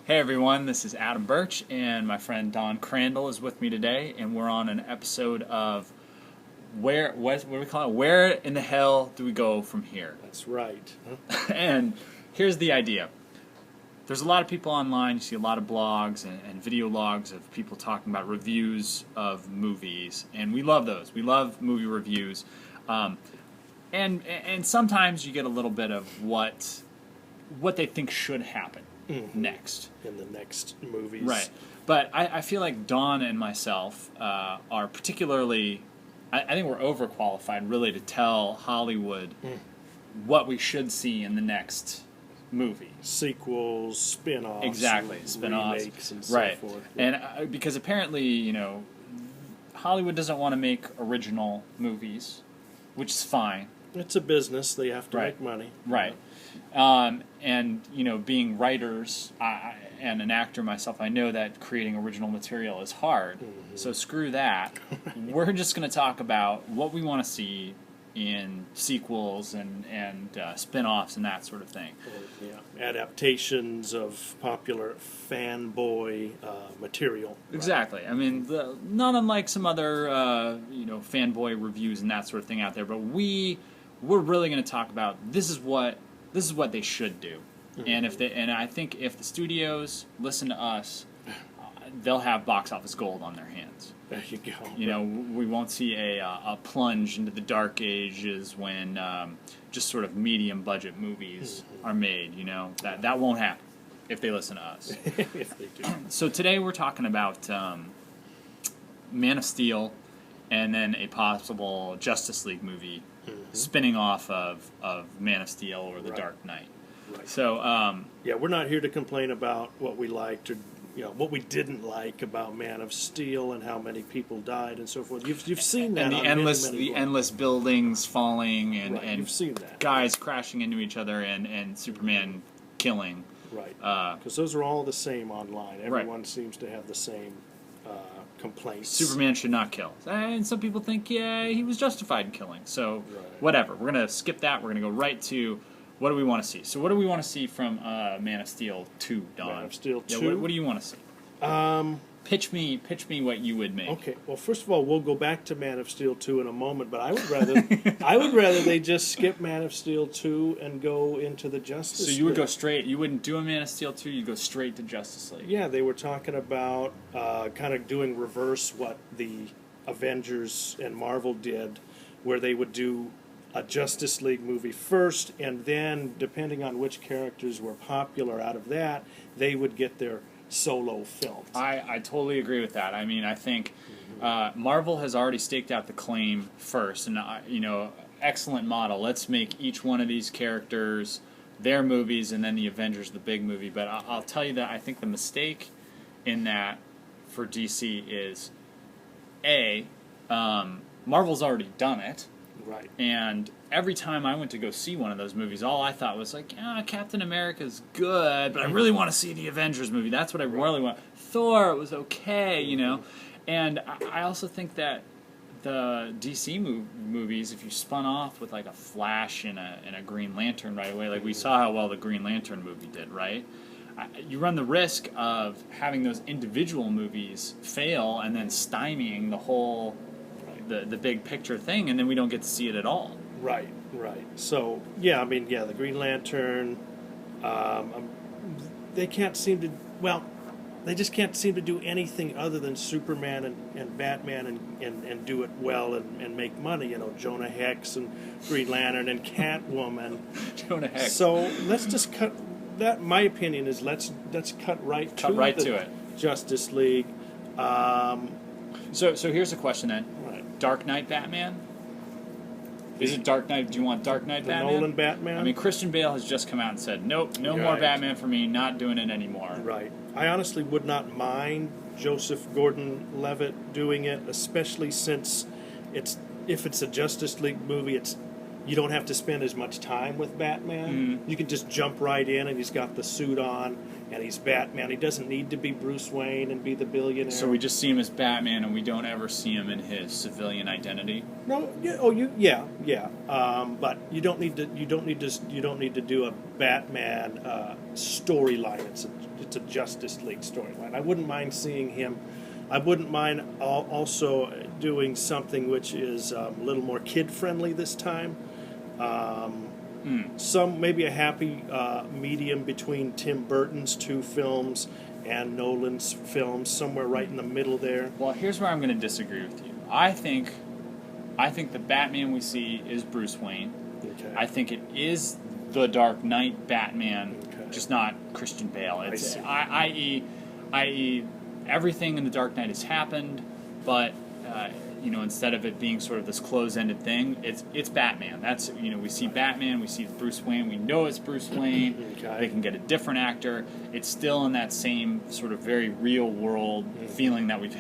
Hey everyone, this is Adam Birch, and my friend Don Crandall is with me today, and we're on an episode of what do we call it? Where in the hell do we go from here? That's right. Huh? And here's the idea. There's a lot of people online, you see a lot of blogs and video logs of people talking about reviews of movies, and we love those. We love movie reviews. And sometimes you get a little bit of what they think should happen next. In the next movies. Right. But I feel like Dawn and myself are particularly, I think we're overqualified really to tell Hollywood what we should see in the next movie. Sequels, spin-offs. Exactly, spin-offs. Remakes and so forth. Yeah. And because apparently, Hollywood doesn't want to make original movies, which is fine. It's a business. They have to make money. Right. And, being writers and an actor myself, I know that creating original material is hard. Mm-hmm. So screw that. We're just going to talk about what we want to see in sequels and spin-offs and that sort of thing. Yeah. Adaptations of popular fanboy material. Exactly. Right? I mean, not unlike some other, fanboy reviews and that sort of thing out there, but we're really going to talk about this is what they should do. Mm-hmm. And I think if the studios listen to us, they'll have box office gold on their hands. There you go. We won't see a plunge into the dark ages when just sort of medium budget movies are made. That won't happen if they listen to us. If they do. So today we're talking about Man of Steel and then a possible Justice League movie spinning off of Man of Steel or The Dark Knight. Right. So we're not here to complain about what we liked or what we didn't like about Man of Steel and how many people died and so forth. You've seen that. And the endless buildings falling and you've seen that. Guys crashing into each other and Superman killing. Right. Because those are all the same online. Everyone seems to have the same complaints. Superman should not kill. And some people think, he was justified in killing. So whatever. We're going to skip that. We're going to go right to what do we want to see. So what do we want to see from Man of Steel 2, Don? Man of Steel 2? Yeah, what do you want to see? Pitch me what you would make. Okay. Well, first of all, we'll go back to Man of Steel 2 in a moment, but I would rather they just skip Man of Steel 2 and go into the Justice League. So you would go straight. You wouldn't do a Man of Steel 2. You'd go straight to Justice League. Yeah, they were talking about kind of doing reverse what the Avengers and Marvel did, where they would do a Justice League movie first, and then, depending on which characters were popular out of that, they would get their solo films. I totally agree with that. I mean, I think Marvel has already staked out the claim first, and excellent model. Let's make each one of these characters their movies, and then the Avengers the big movie. But I'll tell you that I think the mistake in that for DC is Marvel's already done it. Right. And every time I went to go see one of those movies, all I thought was like, Captain America's good, but I really want to see the Avengers movie. That's what I really want. Thor, it was okay, And I also think that the DC movies, if you spun off with like a Flash and a Green Lantern right away, like we saw how well the Green Lantern movie did, right? You run the risk of having those individual movies fail and then stymieing the whole the big picture thing, and then we don't get to see it at all. Right. So, the Green Lantern, they can't seem to, they just can't seem to do anything other than Superman and Batman and do it well and make money. Jonah Hex and Green Lantern and Catwoman. Jonah Hex. So let's just cut, that, my opinion is let's cut right to it. Justice League. So here's a question then. Dark Knight Batman? Is it Dark Knight? Do you want Dark Knight Batman? Nolan Batman? I mean, Christian Bale has just come out and said, nope, no more Batman for me, not doing it anymore. Right. I honestly would not mind Joseph Gordon-Levitt doing it, especially since if it's a Justice League movie, it's you don't have to spend as much time with Batman. You can just jump right in, and he's got the suit on, and he's Batman. He doesn't need to be Bruce Wayne and be the billionaire. So we just see him as Batman, and we don't ever see him in his civilian identity. No, but you don't need to do a Batman storyline. It's a Justice League storyline. I wouldn't mind seeing him. I wouldn't mind also doing something which is a little more kid friendly this time. Maybe a happy medium between Tim Burton's 2 films and Nolan's films, somewhere right in the middle there. Well, here's where I'm going to disagree with you. I think the Batman we see is Bruce Wayne. Okay. I think it is the Dark Knight Batman, Okay. just not Christian Bale. It's I i.e. everything in the Dark Knight has happened, but instead of it being sort of this closed-ended thing, it's Batman. That's we see Batman, we see Bruce Wayne, we know it's Bruce Wayne. Okay. They can get a different actor. It's still in that same sort of very real-world feeling that we've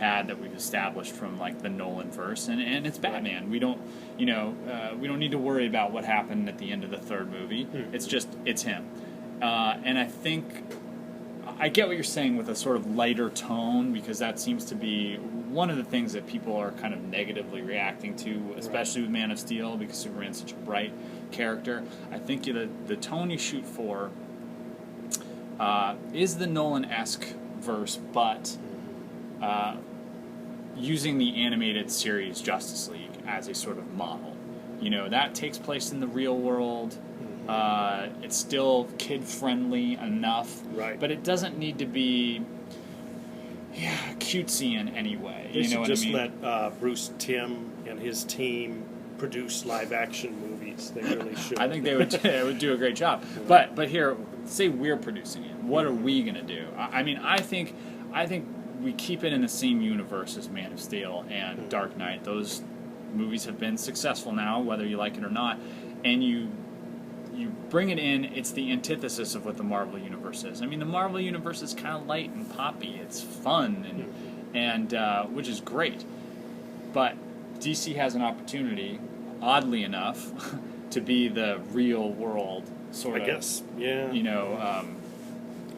established from like the Nolan verse, and it's Batman. We don't we don't need to worry about what happened at the end of the third movie. It's him, and I think. I get what you're saying with a sort of lighter tone, because that seems to be one of the things that people are kind of negatively reacting to, especially with Man of Steel, because Superman's such a bright character. I think the tone you shoot for is the Nolan-esque verse, but using the animated series Justice League as a sort of model. That takes place in the real world. It's still kid-friendly enough, right? But it doesn't need to be cutesy in any way. They should just I mean? let Bruce Timm and his team produce live-action movies. They really should. I think they would do a great job. But here, say we're producing it. What are we going to do? I think we keep it in the same universe as Man of Steel and Dark Knight. Those movies have been successful now, whether you like it or not, and you bring it in. It's the antithesis of what the Marvel Universe is. I mean, the Marvel Universe is kind of light and poppy. It's fun, and which is great. But DC has an opportunity, oddly enough, to be the real world sort of, I guess, yeah.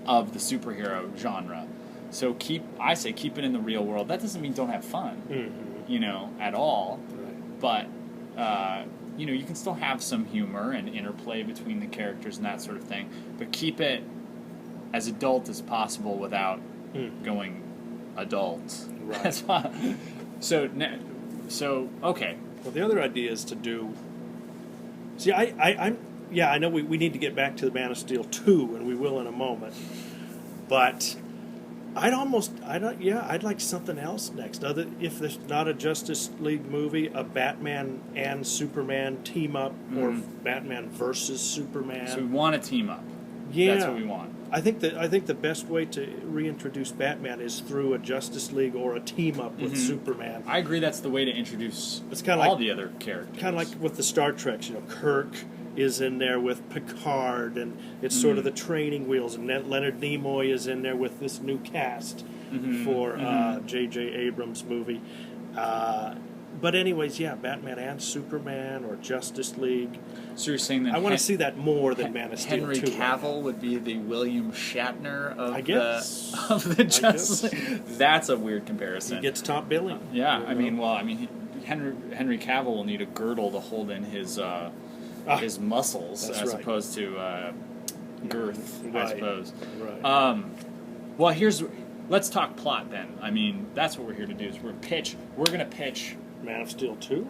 Of the superhero genre. So keep it in the real world. That doesn't mean don't have fun, at all. Right. But you can still have some humor and interplay between the characters and that sort of thing, but keep it as adult as possible without going adult. Right. That's fine. So okay. Well, the other idea is to do. See, I know we need to get back to the Man of Steel 2, and we will in a moment. But I'd like something else next. If there's not a Justice League movie, a Batman and Superman team up, or Batman versus Superman. So we want to team up. Yeah, that's what we want. I think the best way to reintroduce Batman is through a Justice League or a team up with Superman. I agree. That's the way to introduce it's kind of all like, the other characters. Kind of like with the Star Treks. Kirk is in there with Picard, and it's sort of the training wheels, and Leonard Nimoy is in there with this new cast for J.J. Abrams' movie. But anyways, Batman and Superman or Justice League. So you're saying that I want to see that more than Man of Steel 2. Henry Cavill would be the William Shatner of the Justice League. That's a weird comparison. He gets top billing. Henry Cavill will need a girdle to hold in his muscles as opposed to girth, I suppose. Right. Let's talk plot then. I mean, that's what we're here to do. We're going to pitch Man of Steel 2?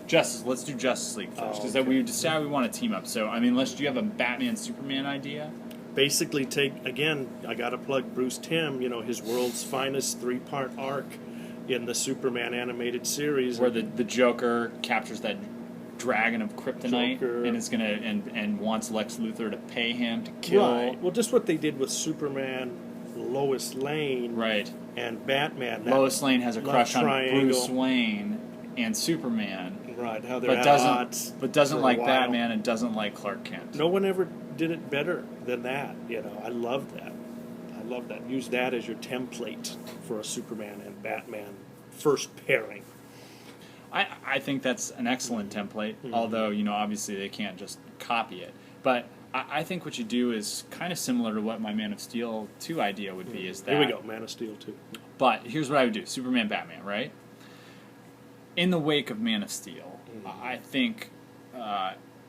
Let's do Justice League first, because we decided we want to team up. So, do you have a Batman Superman idea? Basically, I got to plug Bruce Timm. His world's finest 3-part arc in the Superman animated series, where the Joker captures that dragon of kryptonite and is gonna and wants Lex Luthor to pay him to kill. Right. Well, just what they did with Superman, Lois Lane, and Batman. Lois Lane has a crush on Bruce Wayne and Superman. Right. How they're at odds. But doesn't like Batman and doesn't like Clark Kent. No one ever did it better than that. I love that. Use that as your template for a Superman and Batman first pairing. I think that's an excellent template, although, obviously they can't just copy it. But I think what you do is kind of similar to what my Man of Steel 2 idea would be, is that... Here we go, Man of Steel 2. But here's what I would do. Superman, Batman, right? In the wake of Man of Steel, I think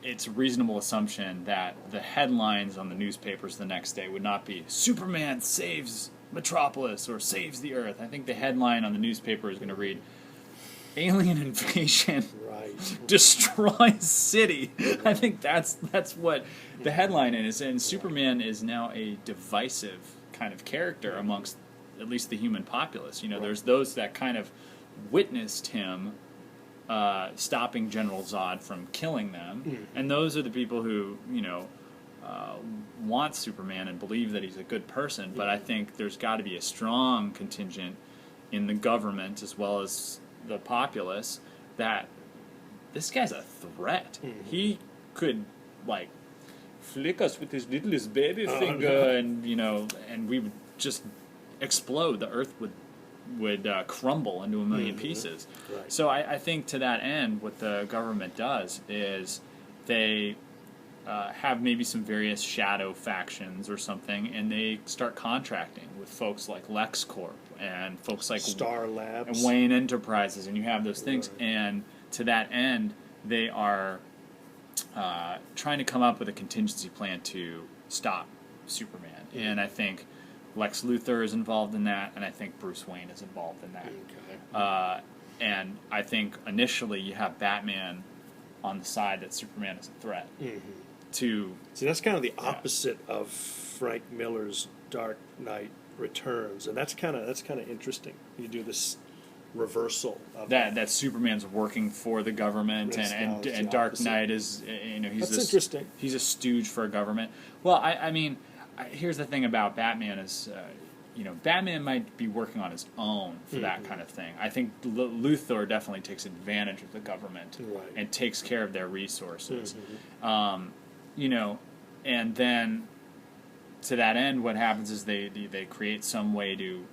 it's a reasonable assumption that the headlines on the newspapers the next day would not be, Superman saves Metropolis or saves the Earth. I think the headline on the newspaper is going to read, Alien invasion destroys city. I think that's what the headline is. And Superman is now a divisive kind of character amongst at least the human populace. There's those that kind of witnessed him stopping General Zod from killing them, and those are the people who want Superman and believe that he's a good person. But I think there's got to be a strong contingent in the government as well as the populace that this guy's a threat. He could flick us with his littlest baby finger, and and we would just explode. The Earth would crumble into a million pieces. Right. So I think to that end, what the government does is they have maybe some various shadow factions or something, and they start contracting with folks like LexCorp and folks like Star Labs and Wayne Enterprises, and you have those things. Right. And to that end, they are trying to come up with a contingency plan to stop Superman. And I think Lex Luthor is involved in that, and I think Bruce Wayne is involved in that. Okay. And I think initially you have Batman on the side that Superman is a threat. See, that's kind of the opposite of Frank Miller's Dark Knight Returns, and that's kind of interesting. You do this reversal of that Superman's working for the government, and Dark Knight is that's interesting. He's a stooge for a government. Well, I mean, here's the thing about Batman is Batman might be working on his own for that kind of thing. I think Luthor definitely takes advantage of the government and takes care of their resources. And then to that end, what happens is they create some way to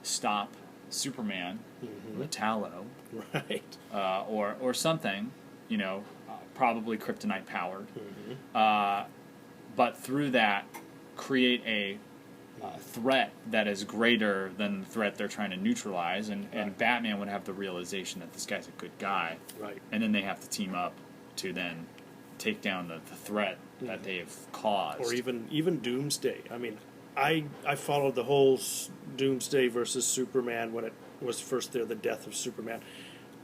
stop Superman, Metallo, or something, probably kryptonite powered, but through that create a threat that is greater than the threat they're trying to neutralize, and Batman would have the realization that this guy's a good guy, and then they have to team up to then take down the threat that they've caused. Or even Doomsday. I mean, I followed the whole Doomsday versus Superman when it was first there, the death of Superman.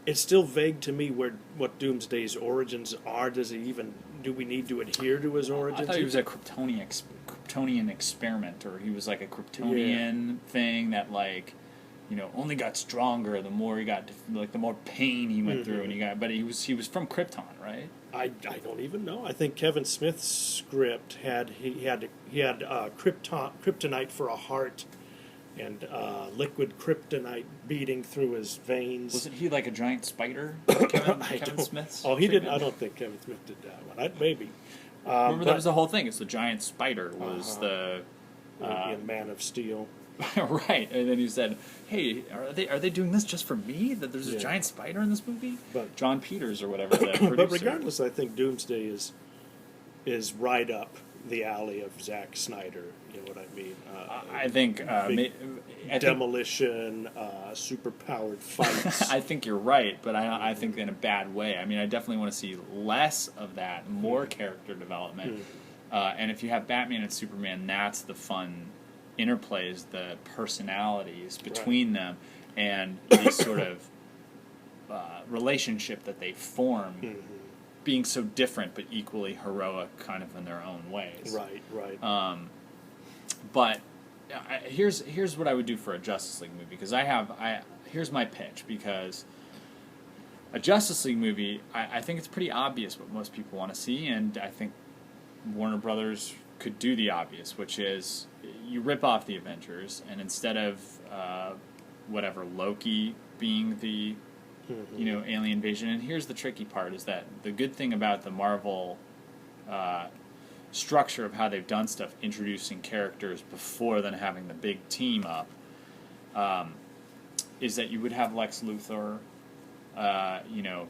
It's still vague to me what Doomsday's origins are. Do we need to adhere to his origins? I thought he was a Kryptonian experiment, or he was like a Kryptonian thing that only got stronger the more he got, the more pain he went through, and but he was from Krypton, right? I don't even know. I think Kevin Smith's script had kryptonite for a heart, and liquid kryptonite beating through his veins. Wasn't he like a giant spider? Kevin Smith's? Oh, he didn't. I don't think Kevin Smith did that one. Maybe. Remember, that was the whole thing. It's the giant spider was in Man of Steel. Right, and then he said, "Hey, are they doing this just for me? That there's a giant spider in this movie?" But John Peters or whatever. The producer. But regardless, I think Doomsday is right up the alley of Zack Snyder. You know what I mean? I think demolition, super-powered fights. I think you're right, but I think in a bad way. I mean, I definitely want to see less of that, more character development. And if you have Batman and Superman, that's the fun interplays, the personalities between them, and the sort of relationship that they form, being so different but equally heroic, kind of in their own ways. Right. But here's what I would do for a Justice League movie, because here's my pitch, because a Justice League movie, I think it's pretty obvious what most people want to see, and I think Warner Brothers could do the obvious, which is you rip off the Avengers, and instead of Loki being the alien invasion, and here's the tricky part, is that the good thing about the Marvel structure of how they've done stuff, introducing characters before then having the big team up, is that you would have Lex Luthor you know,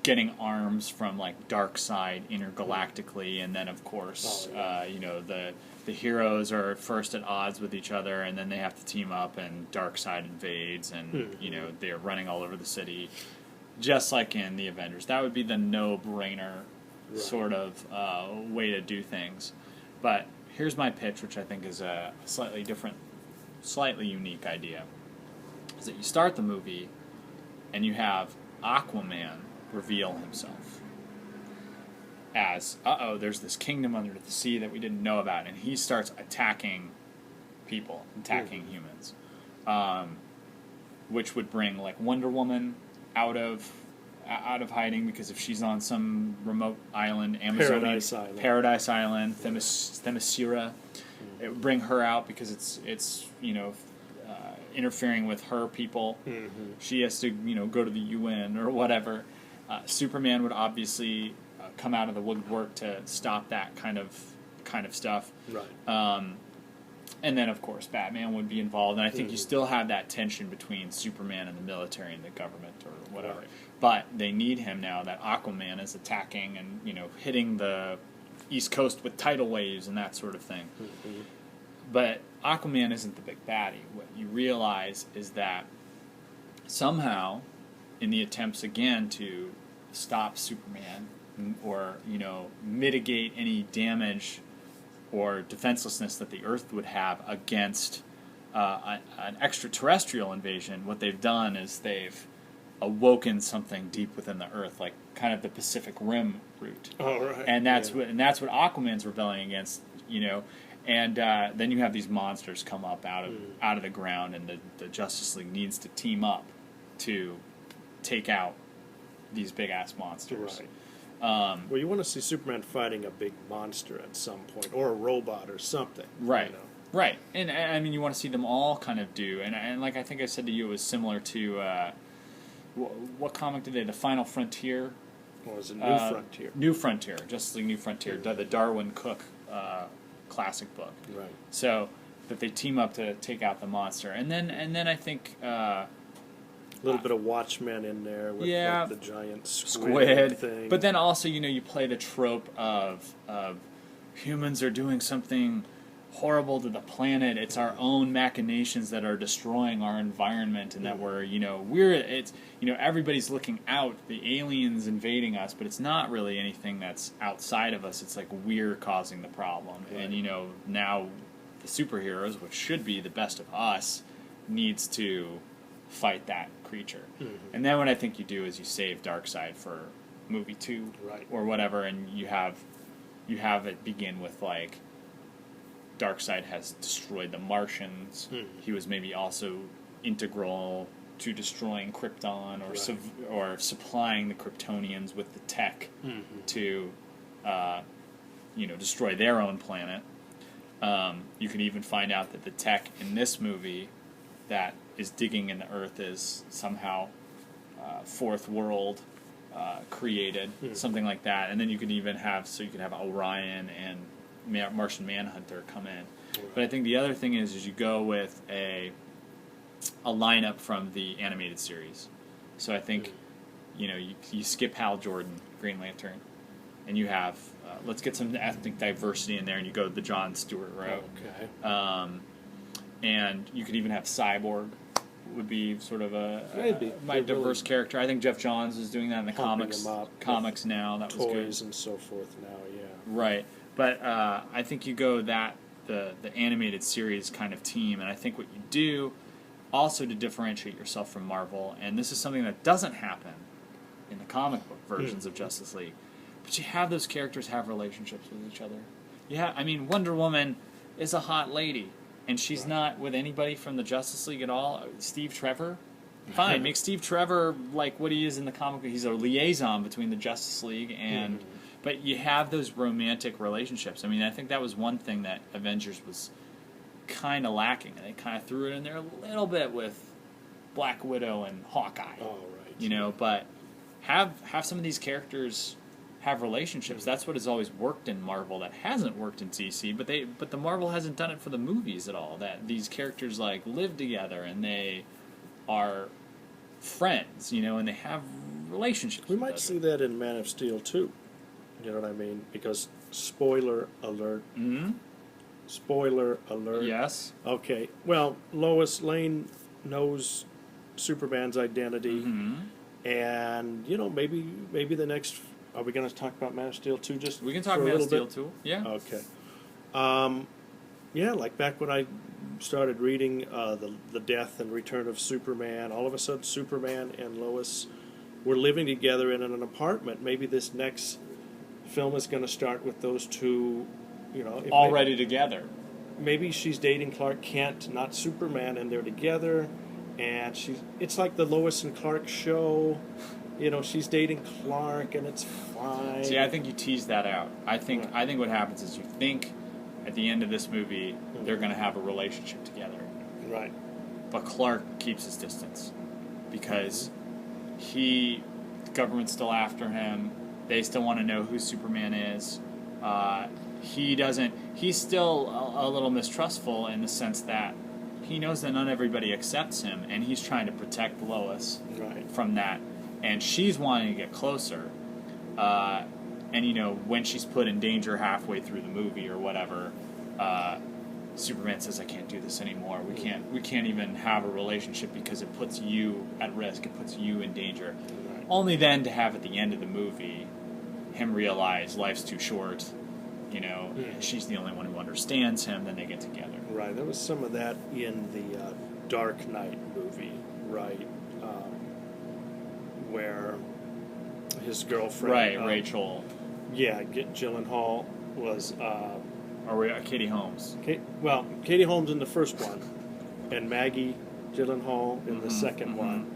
getting arms from like Darkseid intergalactically, and then of course, you know, the heroes are first at odds with each other, and then they have to team up, and Darkseid invades, and you know, they're running all over the city, just like in the Avengers. That would be the no-brainer sort of way to do things. But here's my pitch, which I think is a slightly different, slightly unique idea. Is that you start the movie, and you have Aquaman reveal himself as, there's this kingdom under the sea that we didn't know about, and he starts attacking people, attacking humans, which would bring like Wonder Woman out of hiding, because if she's on some remote island, Amazonian Paradise Island, Themyscira, it would bring her out because it's you know, interfering with her people. She has to, you know, go to the UN or whatever. Superman would obviously come out of the woodwork to stop that kind of stuff. Right. And then, of course, Batman would be involved. And I think you still have that tension between Superman and the military and the government or whatever. Right. But they need him now that Aquaman is attacking and, you know, hitting the East Coast with tidal waves and that sort of thing. But Aquaman isn't the big baddie. What you realize is that somehow, in the attempts again to stop Superman or, you know, mitigate any damage or defenselessness that the Earth would have against an extraterrestrial invasion, what they've done is they've awoken something deep within the Earth, like kind of the Pacific Rim route. Oh, right. And that's what Aquaman's rebelling against, you know. And then you have these monsters come up out of the ground, and the Justice League needs to team up to take out these big ass monsters. Right. Well, you want to see Superman fighting a big monster at some point, or a robot or something. Right. You know? Right. And I mean, you want to see them all kind of do. And like I think I said to you, it was similar to what comic did they? The Final Frontier. Or was it New Frontier? New Frontier. Justice League New Frontier. The Darwin Cook classic book. Right. So that they team up to take out the monster, and then I think. A little bit of Watchmen in there with like the giant squid thing. But then also, you know, you play the trope of humans are doing something horrible to the planet. It's our own machinations that are destroying our environment, and that we're, you know, everybody's looking out, the aliens invading us, but it's not really anything that's outside of us. It's like we're causing the problem. Right. And, you know, now the superheroes, which should be the best of us, needs to fight that creature. And then what I think you do is you save Darkseid for movie 2 or whatever, and you have it begin with like Darkseid has destroyed the Martians. He was maybe also integral to destroying Krypton or supplying the Kryptonians with the tech to you know, destroy their own planet. You can even find out that the tech in this movie that is digging in the Earth is somehow fourth world created, something like that. And then you could even have Orion and Martian Manhunter come in. But I think the other thing is you go with a lineup from the animated series. So I think you know, you skip Hal Jordan, Green Lantern, and you have let's get some ethnic diversity in there, and you go the Jon Stewart route. Okay. And you could even have Cyborg would be sort of my diverse character. I think Jeff Johns is doing that in the comics now. That was good. Toys and so forth now, yeah. Right. But I think you go the animated series kind of team, and I think what you do also to differentiate yourself from Marvel, and this is something that doesn't happen in the comic book versions of Justice League, but you have those characters have relationships with each other. I mean, Wonder Woman is a hot lady, and she's not with anybody from the Justice League at all. Steve Trevor? Fine, make Steve Trevor like what he is in the comic book. He's a liaison between the Justice League and... But you have those romantic relationships. I mean, I think that was one thing that Avengers was kind of lacking. And they kind of threw it in there a little bit with Black Widow and Hawkeye. Oh, right. You know, but have some of these characters have relationships. That's what has always worked in Marvel that hasn't worked in DC. But the Marvel hasn't done it for the movies at all. That these characters like live together and they are friends, you know, and they have relationships. We with might others. see that in Man of Steel too. You know what I mean? Because spoiler alert. Mm-hmm. Spoiler alert. Yes. Okay. Well, Lois Lane knows Superman's identity, Mm-hmm. and you know, maybe the next. Are we going to talk about Man of Steel too? Just We can talk for a Man of little Steel bit? too. Yeah. Okay. Yeah, like back when I started reading the death and return of Superman, all of a sudden Superman and Lois were living together in an apartment. Maybe this next film is going to start with those two, you know. Already together. Maybe she's dating Clark Kent, not Superman, and they're together. And it's like the Lois and Clark show. You know, she's dating Clark, and it's fine. See, I think you tease that out. I think what happens is you think at the end of this movie they're going to have a relationship together. Right. But Clark keeps his distance because the government's still after him. They still want to know who Superman is. He's still a little mistrustful in the sense that he knows that not everybody accepts him, and he's trying to protect Lois from that. And she's wanting to get closer. And, you know, when she's put in danger halfway through the movie or whatever, Superman says, I can't do this anymore. We can't even have a relationship because it puts you at risk. It puts you in danger. Right. Only then to have at the end of the movie him realize life's too short, you know, she's the only one who understands him, then they get together. Right. There was some of that in the Dark Knight movie, right, where his girlfriend... Right, Rachel. Yeah, Gyllenhaal was... or Katie Holmes. Katie Holmes in the first one, and Maggie Gyllenhaal in the second one.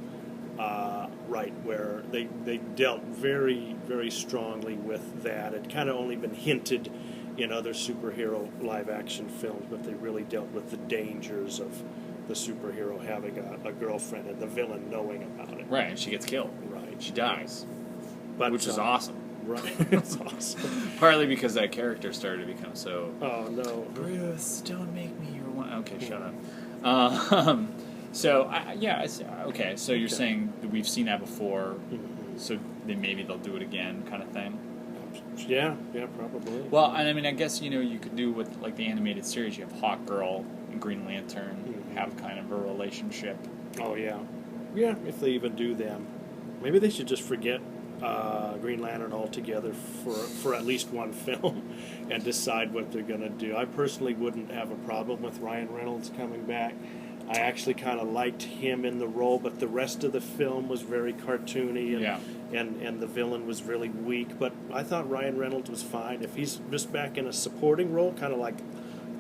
Right, where they dealt very, very strongly with that. It kind of only been hinted in other superhero live-action films, but they really dealt with the dangers of the superhero having a girlfriend and the villain knowing about it. Right, and she gets killed. Right. She dies. But, which is awesome. Right. It's awesome. Partly because that character started to become so... Oh, no. Bruce, don't make me your one... Okay, shut up. So you're saying that we've seen that before, so then maybe they'll do it again kind of thing? Yeah, probably. Well, and I mean, I guess, you know, you could do with, like, the animated series, you have Hawkgirl and Green Lantern have kind of a relationship. Oh, yeah. Yeah, if they even do them. Maybe they should just forget Green Lantern altogether for at least one film and decide what they're going to do. I personally wouldn't have a problem with Ryan Reynolds coming back. I actually kind of liked him in the role, but the rest of the film was very cartoony, and the villain was really weak. But I thought Ryan Reynolds was fine. If he's just back in a supporting role, kind of like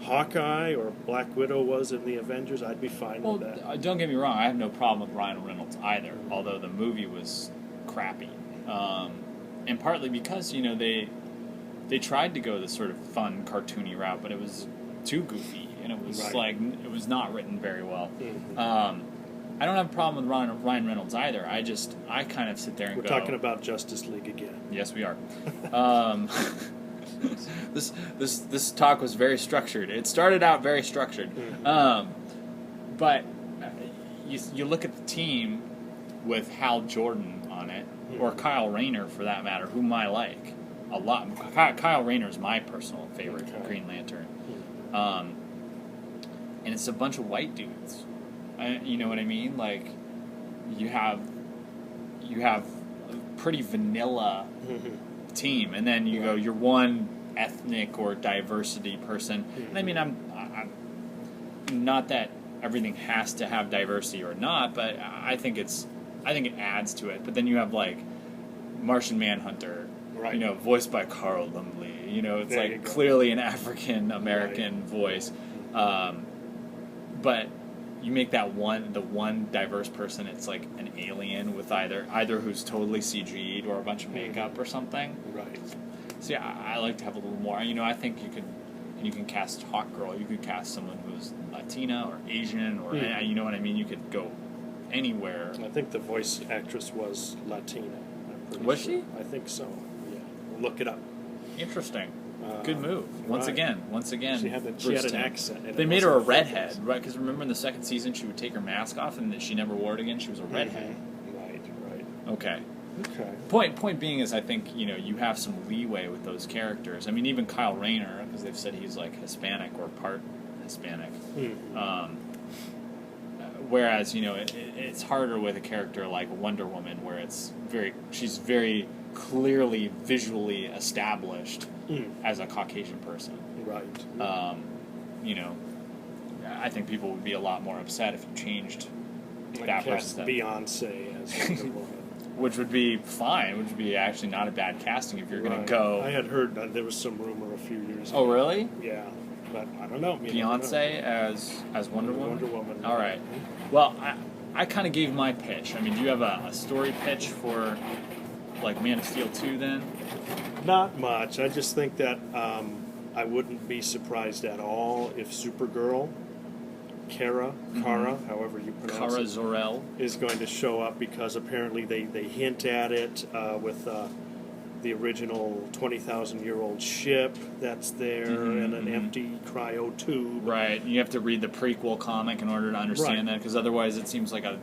Hawkeye or Black Widow was in the Avengers, I'd be fine with that. Don't get me wrong, I have no problem with Ryan Reynolds either, although the movie was crappy. And partly because, you know, they tried to go this sort of fun, cartoony route, but it was too goofy. And it was it was not written very well. I don't have a problem with Ryan Reynolds either. I kind of sit there and We're talking about Justice League again. Yes, we are. This talk was very structured. It started out very structured, but you look at the team with Hal Jordan on it, or Kyle Rayner for that matter, whom I like a lot. Kyle Rayner is my personal favorite Green Lantern. And it's a bunch of white dudes. You know what I mean? Like, you have a pretty vanilla team, and then you go, you're one ethnic or diversity person. And I mean, I'm not that everything has to have diversity or not, but I think it adds to it. But then you have like Martian Manhunter, you know, voiced by Carl Lumbly. You know, it's there like clearly an African American voice. But you make that the one diverse person, it's like an alien with either who's totally CG'd or a bunch of makeup or something. Right. So yeah, I like to have a little more. You know, I think you can cast Hawkgirl. You could cast someone who's Latina or Asian or you know what I mean. You could go anywhere. I think the voice actress was Latina. Was she? I think so. Yeah. Look it up. Interesting. Good move. Once again. She had an accent. They made her a redhead, right? Because remember in the second season she would take her mask off and she never wore it again. She was a redhead. Okay. Okay. Point being is, I think you have some leeway with those characters. I mean, even Kyle Rayner, because they've said he's like Hispanic or part Hispanic. Whereas it's harder with a character like Wonder Woman, where she's very clearly visually established as a Caucasian person. Right. I think people would be a lot more upset if you changed Like that cast person. Beyonce as Wonder Woman. Which would be fine. Which would be actually not a bad casting if you're going Right. to go. I had heard that there was some rumor a few years ago. Oh, really? Yeah, but I don't know. Beyonce as Wonder Woman? Wonder Woman. All right. Well, I kind of gave my pitch. I mean, do you have a story pitch for, like, Man of Steel 2 then? Not much. I just think that I wouldn't be surprised at all if Supergirl, Kara, however you pronounce Kara it, Zor-El. is going to show up, because apparently they hint at it with the original 20,000-year-old ship that's there and an empty cryo tube. Right. You have to read the prequel comic in order to understand that, because otherwise it seems like a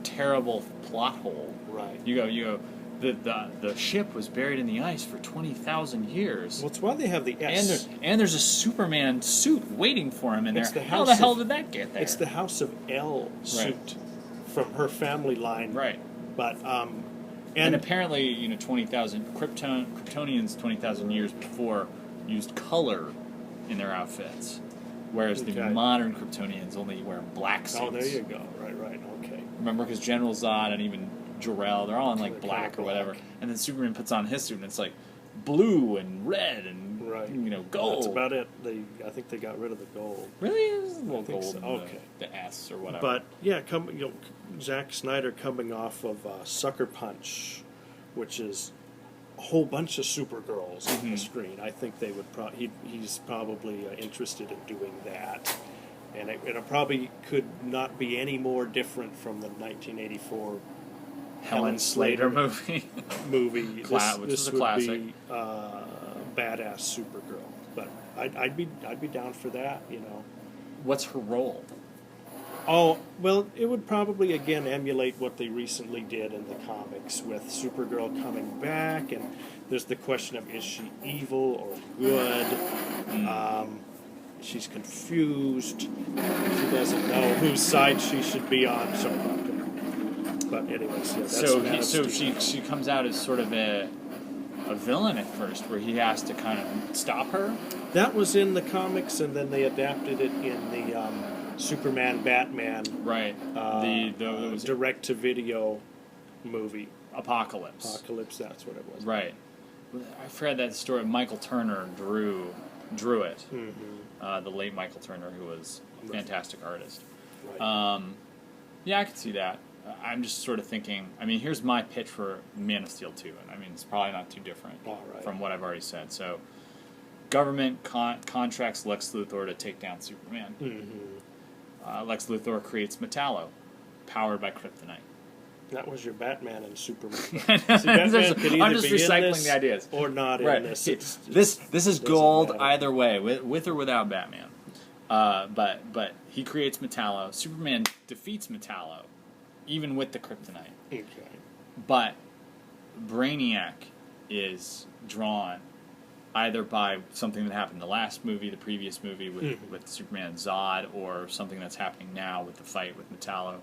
terrible plot hole. Right. You go. The ship was buried in the ice for 20,000 years. Well, it's why they have the S. And there's a Superman suit waiting for him in there. How the House hell of- did that get there? It's the House of L suit from her family line. Right. But And apparently, 20,000 Kryptonians 20,000 years before used color in their outfits, whereas the modern Kryptonians only wear black suits. Oh, there you go. Right. Okay. Remember, because General Zod and even Jor-El, they're all in like black or black. whatever, and then Superman puts on his suit and it's like blue and red and gold. That's about it. I think they got rid of the gold. Really, it was a little think gold. so. In Okay. the S or whatever. But yeah, Zack Snyder coming off of Sucker Punch, which is a whole bunch of Supergirls on the screen. I think they would. He's probably interested in doing that, and it probably could not be any more different from the 1984 Helen Slater movie. movie. Which is a classic. Would be badass Supergirl, but I'd be down for that. What's her role? Oh, well, it would probably, again, emulate what they recently did in the comics with Supergirl coming back, and there's the question of, is she evil or good? She's confused. She doesn't know whose side she should be on. Sorry about that. But anyways, yeah, that's so she comes out as sort of a villain at first, where he has to kind of stop her. That was in the comics, and then they adapted it in the Superman Batman the direct-to-video movie. Apocalypse. That's what it was. Right. I've read that story. Michael Turner drew it. The late Michael Turner, who was a fantastic artist. Right. Yeah, I could see that. I'm just sort of thinking, I mean, here's my pitch for Man of Steel 2, and I mean, it's probably not too different from what I've already said. So, government contracts Lex Luthor to take down Superman. Lex Luthor creates Metallo, powered by kryptonite. That was your Batman and Superman. See, I'm Batman could either just be in recycling this the ideas. or not Right. in this. This is gold matter. either way, with or without Batman. But he creates Metallo. Superman defeats Metallo, even with the kryptonite. Okay. But Brainiac is drawn either by something that happened in the last movie, the previous movie with Superman and Zod, or something that's happening now with the fight with Metallo.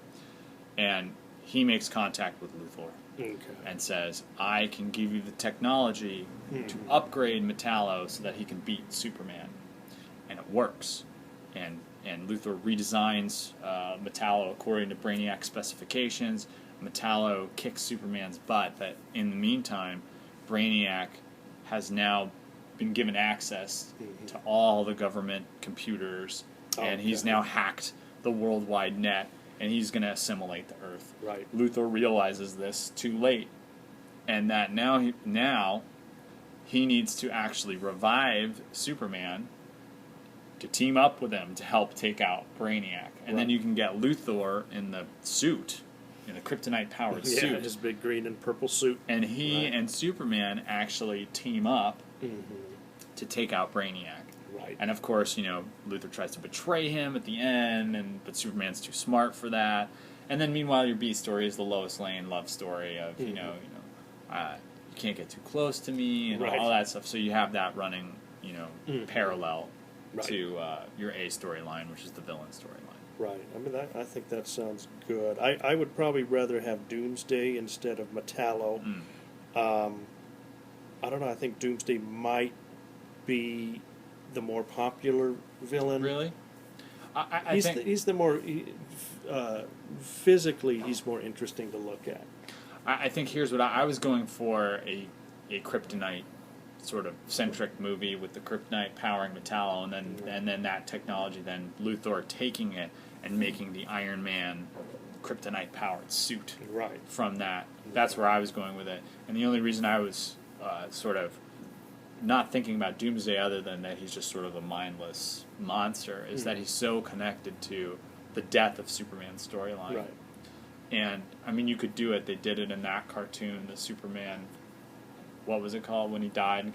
And he makes contact with Luthor and says, I can give you the technology to upgrade Metallo so that he can beat Superman. And it works. And Luthor redesigns Metallo according to Brainiac's specifications. Metallo kicks Superman's butt, but in the meantime, Brainiac has now been given access to all the government computers, and he's now hacked the worldwide net, and he's going to assimilate the Earth. Right. Luthor realizes this too late, and that now he needs to actually revive Superman to team up with him to help take out Brainiac. And then you can get Luthor in the suit, in the kryptonite-powered suit. His big green and purple suit. And he and Superman actually team up to take out Brainiac. Right. And of course, Luthor tries to betray him at the end, but Superman's too smart for that. And then meanwhile, your B story is the Lois Lane love story of you can't get too close to me and all that stuff. So you have that running, parallel to your A storyline, which is the villain storyline. Right. I mean, I think that sounds good. I would probably rather have Doomsday instead of Metallo. I don't know. I think Doomsday might be the more popular villain. Really? I think he's the more physically he's more interesting to look at. I think here's what I was going for: a kryptonite sort of centric movie with the kryptonite powering Metallo, and then that technology, then Luthor taking it and making the Iron Man kryptonite powered suit from that. That's where I was going with it, and the only reason I was sort of not thinking about Doomsday other than that he's just sort of a mindless monster is that he's so connected to the death of Superman's storyline. Right. And, I mean, you could do it. They did it in that cartoon, the Superman, what was it called when he died?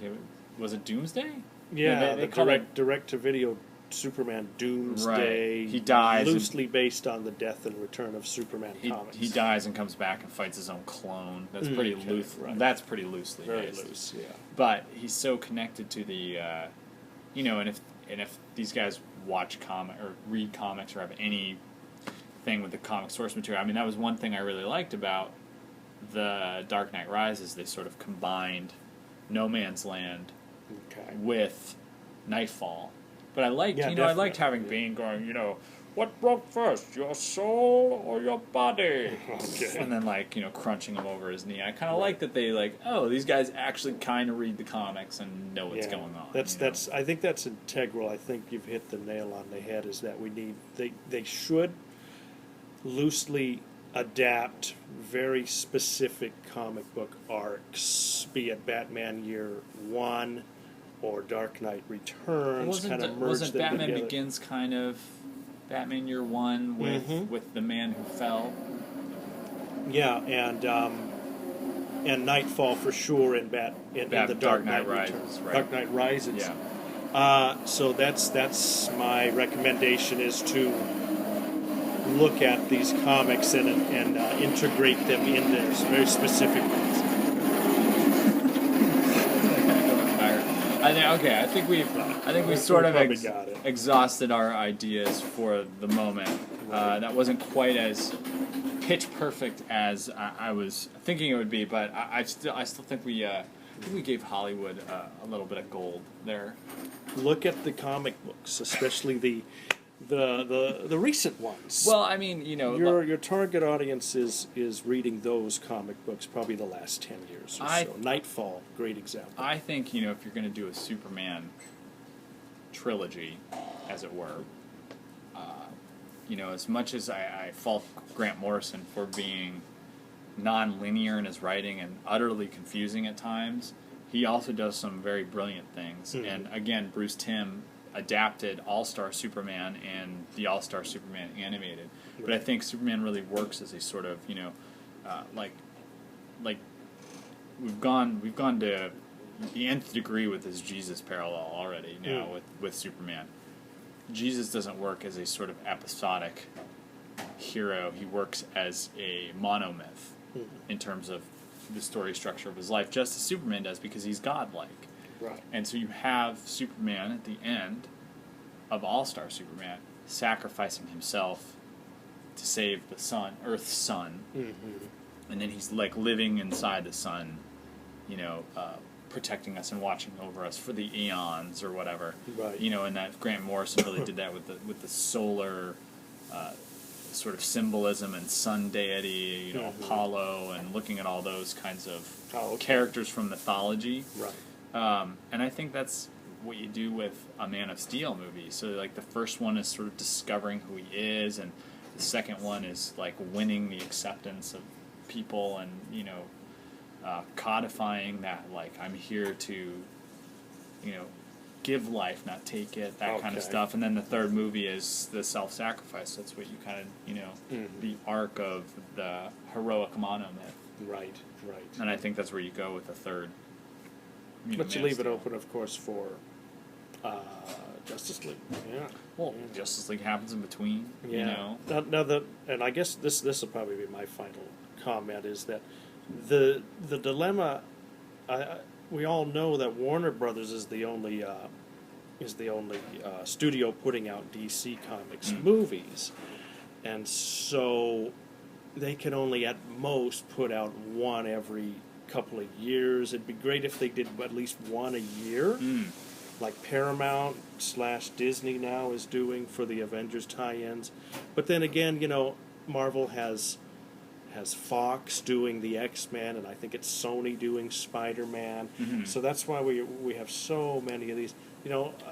Was it Doomsday? Yeah, they direct-to-video Superman Doomsday. Right. He dies. Loosely based on the death and return of Superman comics. He dies and comes back and fights his own clone. That's pretty loose. Right. That's pretty loosely based. Very loose, yeah. But he's so connected to the, and if these guys watch or read comics or have any thing with the comic source material, I mean, that was one thing I really liked about the Dark Knight Rises. They sort of combined No Man's Land with Nightfall. But I liked, I liked having Bane going, what broke first, your soul or your body? Okay. And then, crunching him over his knee. I kind of like that they, these guys actually kind of read the comics and know what's going on. That's. I think that's integral. I think you've hit the nail on the head, is that they should loosely adapt very specific comic book arcs, be it Batman Year One or Dark Knight Returns. Wasn't Batman Begins kind of Batman Year One with the man who fell? Yeah, and Nightfall for sure in the Dark Knight Rises. Right. Dark Knight Rises. Yeah. So that's my recommendation, is to look at these comics and integrate them in there very specific ways. I think we sort of exhausted our ideas for the moment. That wasn't quite as pitch perfect as I was thinking it would be, but I still think we gave Hollywood a little bit of gold there. Look at the comic books, especially the recent ones. Well, I mean, your target audience is reading those comic books probably the last 10 years or so. Nightfall, great example. I think, if you're going to do a Superman trilogy, as it were, as much as I fault Grant Morrison for being non-linear in his writing and utterly confusing at times, he also does some very brilliant things. Mm-hmm. And again, Bruce Timm adapted All-Star Superman and the All-Star Superman animated. Right. But I think Superman really works as a sort of, we've gone to the nth degree with this Jesus parallel already now with Superman. Jesus doesn't work as a sort of episodic hero. He works as a monomyth in terms of the story structure of his life, just as Superman does, because he's godlike. Right. And so you have Superman at the end of All-Star Superman sacrificing himself to save the sun, Earth's sun. Mm-hmm. And then he's living inside the sun, protecting us and watching over us for the eons or whatever. Right. And that Grant Morrison really did that with the solar sort of symbolism and sun deity, Apollo, and looking at all those kinds of characters from mythology. Right. And I think that's what you do with a Man of Steel movie. So, the first one is sort of discovering who he is, and the second one is, winning the acceptance of people and, codifying that, I'm here to, give life, not take it, that kind of stuff. And then the third movie is the self-sacrifice. That's what you kind of, the arc of the heroic monomyth. Right. And I think that's where you go with the third. But you leave it open, of course, for Justice League. Yeah. Well, Justice League happens in between. Yeah. You know. Now and I guess this will probably be my final comment, is that the dilemma. We all know that Warner Brothers is the only studio putting out DC Comics movies, and so they can only at most put out one every couple of years. It'd be great if they did at least one a year, like Paramount / Disney now is doing for the Avengers tie-ins. But then again, Marvel has Fox doing the X-Men, and I think it's Sony doing Spider-Man. Mm-hmm. So that's why we have so many of these.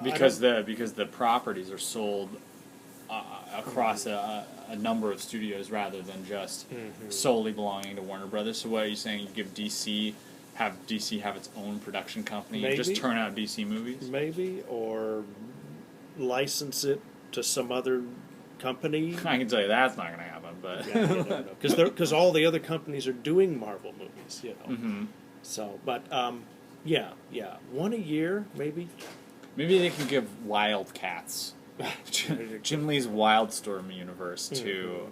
Because the properties are sold across a number of studios rather than just solely belonging to Warner Brothers. So what are you saying? You give have its own production company and just turn out DC movies? Maybe, or license it to some other company. I can tell you that's not going to happen, but yeah, because all the other companies are doing Marvel movies, Mm-hmm. So, but yeah, one a year maybe. Maybe they can give Wildcats, Jim Lee's Wildstorm universe, to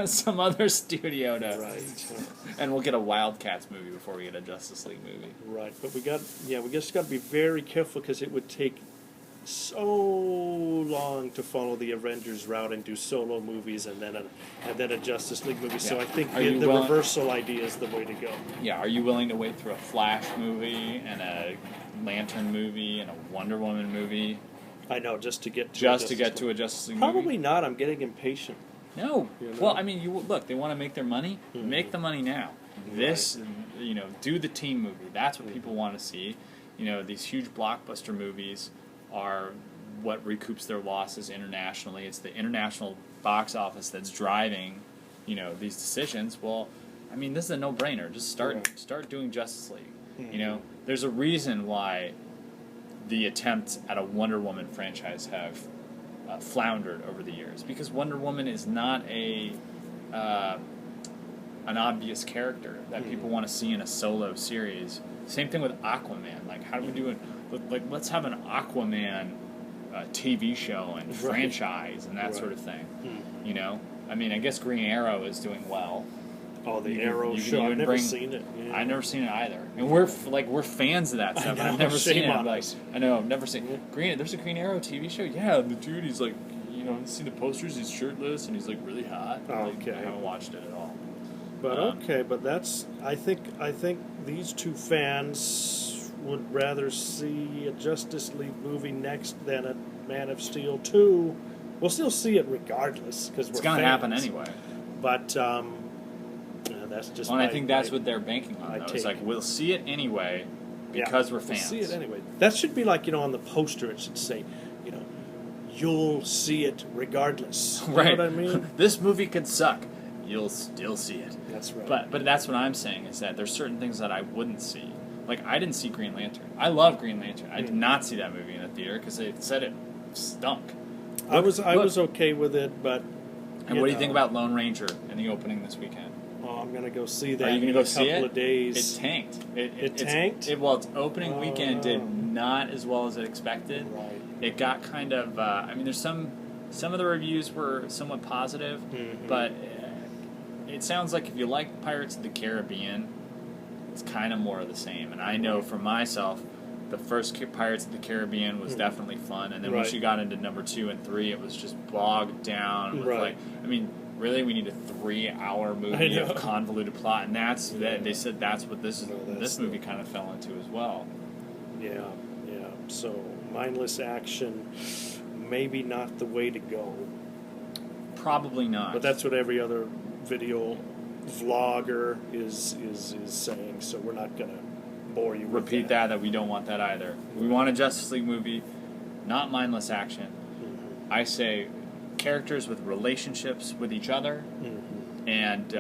some other studio Right. and we'll get a Wildcats movie before we get a Justice League movie. Right, but we just got to be very careful, because it would take so long to follow the Avengers route and do solo movies and then a Justice League movie. So I think the reversal idea is the way to go. Yeah, are you willing to wait through a Flash movie and a Lantern movie and a Wonder Woman movie? I know, just to get to a Justice League movie? Probably not. I'm getting impatient. No. Well, I mean, look, they want to make their money. Mm-hmm. Make the money now. This, do the team movie. That's what people want to see. These huge blockbuster movies are what recoups their losses internationally. It's the international box office that's driving, these decisions. Well, I mean, this is a no-brainer. Just start doing Justice League. Mm-hmm. There's a reason why the attempts at a Wonder Woman franchise have floundered over the years, because Wonder Woman is not an obvious character that people want to see in a solo series. Same thing with Aquaman. Like, how do we do it? Like, let's have an Aquaman TV show and franchise and that sort of thing. I mean, I guess Green Arrow is doing well. Oh, the Arrow show! I've never seen it. Yeah. I've never seen it either. And we're fans of that stuff. I've never seen it. Like, I know, I've never seen it. There's a Green Arrow TV show. Yeah, the dude, he's like, you see the posters. He's shirtless and he's like really hot. Okay, I haven't watched it at all. But but that's I think these two fans would rather see a Justice League movie next than a Man of Steel 2. We'll still see it regardless, because it's going to happen anyway. But that's just. Well, and I think that's what they're banking on. Though. It's like, we'll see it anyway because we're fans. We'll see it anyway. That should be like, on the poster it should say, you'll see it regardless. You know what I mean? This movie could suck. You'll still see it. That's right. But that's what I'm saying, is that there's certain things that I wouldn't see. Like, I didn't see Green Lantern. I love Green Lantern. I did not see that movie in the theater because they said it stunk. I was okay with it, but. And what do you think about Lone Ranger in the opening this weekend? Oh, I'm going to go see that. Are you going to go see it? In a couple of days. It tanked. It tanked? Its opening weekend did not as well as it expected. Right. It got kind of. There's some of the reviews were somewhat positive, but it sounds like if you like Pirates of the Caribbean, it's kind of more of the same. And I know for myself, the first Pirates of the Caribbean was definitely fun, and then once you got into number 2 and 3, it was just bogged down with really, we need a 3-hour movie of convoluted plot, and they said that's what this movie kind of fell into as well. Yeah. So mindless action, maybe not the way to go. Probably not. But that's what every other video vlogger is saying. So we're not gonna bore you. Repeat that we don't want that either. We want a Justice League movie, not mindless action. I say characters with relationships with each other and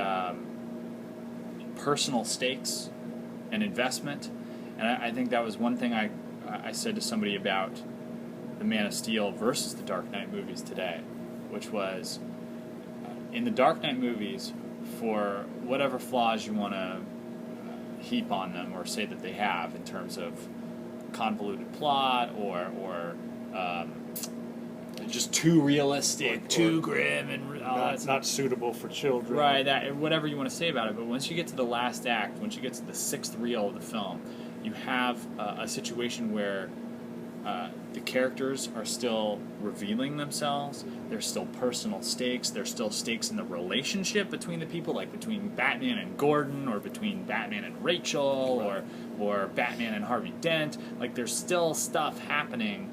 personal stakes and investment. And I think that was one thing I said to somebody about the Man of Steel versus the Dark Knight movies today, which was in the Dark Knight movies, for whatever flaws you want to heap on them or say that they have in terms of convoluted plot or just too realistic, too grim, and not suitable for children. Right, that whatever you want to say about it. But once you get to the last act, once you get to the sixth reel of the film, you have a situation where the characters are still revealing themselves. There's still personal stakes. There's still stakes in the relationship between the people, like between Batman and Gordon, or between Batman and Rachel, Right. or Batman and Harvey Dent. Like, there's still stuff happening,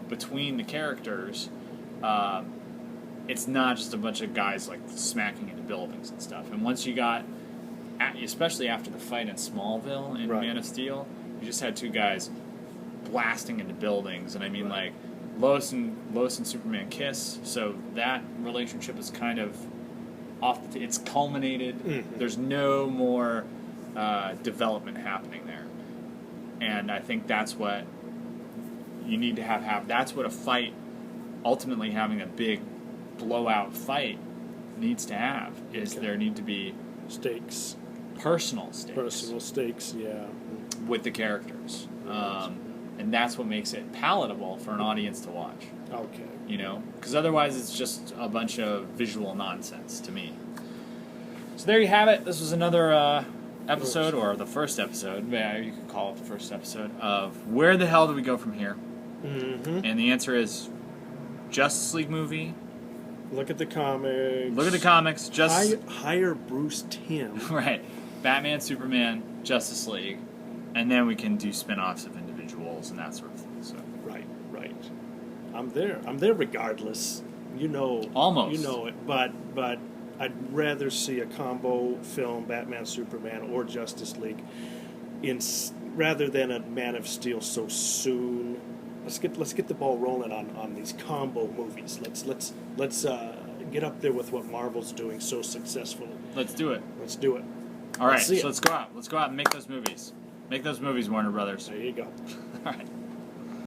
between the characters. It's not just a bunch of guys like smacking into buildings and stuff. And once you got, especially after the fight in Smallville in Right. Man of Steel, you just had two guys blasting into buildings, and I mean, Right. like, Lois and Superman kiss, so that relationship is kind of off. It's culminated. Mm-hmm. There's no more development happening there, and I think that's what you need to have. That's what a fight, ultimately having a big blowout fight, needs to have. Is Okay. there need to be Stakes. personal stakes Personal stakes, yeah. with the characters. And that's what makes it palatable for an audience to watch. Okay. Because otherwise it's just a bunch of visual nonsense to me. So there you have it. This was another episode, or the first episode, yeah, you could call it the first episode, of Where the Hell Do We Go From Here? Mm-hmm. And the answer is Justice League movie. Look at the comics. Look at the comics. Hire Bruce Timm. Right. Batman, Superman, Justice League. And then we can do spin-offs of individuals and that sort of thing. So. Right. I'm there regardless. Almost. You know it. But I'd rather see a combo film, Batman, Superman, or Justice League, rather than a Man of Steel so soon. Let's get the ball rolling on these combo movies. Let's get up there with what Marvel's doing so successfully. Let's do it. Let's do it. All right, see so it. let's go out. Let's go out and make those movies. Make those movies, Warner Brothers. There you go. All right.